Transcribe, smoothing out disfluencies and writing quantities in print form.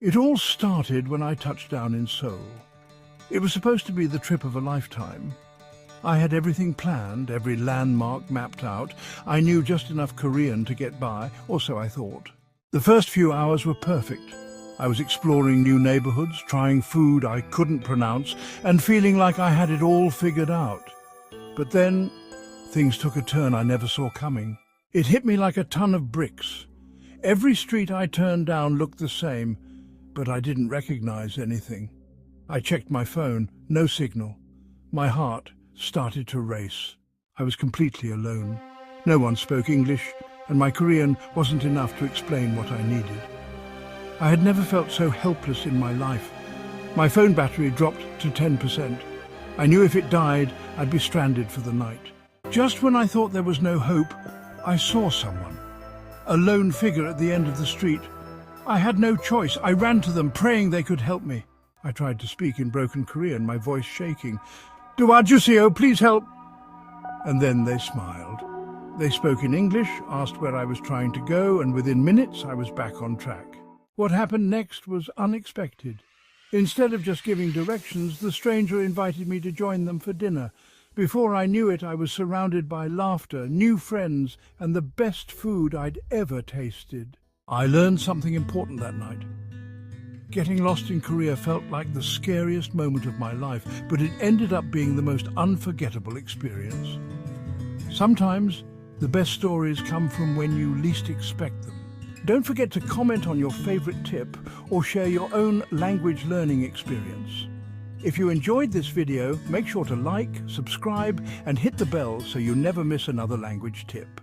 It all started when I touched down in Seoul. It was supposed to be the trip of a lifetime. I had everything planned, every landmark mapped out. I knew just enough Korean to get by, or so I thought. The first few hours were perfect. I was exploring new neighborhoods, trying food I couldn't pronounce, and feeling like I had it all figured out. But then, things took a turn I never saw coming. It hit me like a ton of bricks. Every street I turned down looked the same, but I didn't recognize anything. I checked my phone, no signal. My heart started to race. I was completely alone. No one spoke English, and my Korean wasn't enough to explain what I needed. I had never felt so helpless in my life. My phone battery dropped to 10%. I knew if it died, I'd be stranded for the night. Just when I thought there was no hope, I saw someone. A lone figure at the end of the street. I had no choice. I ran to them, praying they could help me. I tried to speak in broken Korean, my voice shaking. "Dowajuseyo, please help." And then they smiled. They spoke in English, asked where I was trying to go, and within minutes I was back on track. What happened next was unexpected. Instead of just giving directions, the stranger invited me to join them for dinner. Before I knew it, I was surrounded by laughter, new friends, and the best food I'd ever tasted. I learned something important that night. Getting lost in Korea felt like the scariest moment of my life, but it ended up being the most unforgettable experience. Sometimes, the best stories come from when you least expect them. Don't forget to comment on your favorite tip or share your own language learning experience. If you enjoyed this video, make sure to like, subscribe, and hit the bell so you never miss another language tip.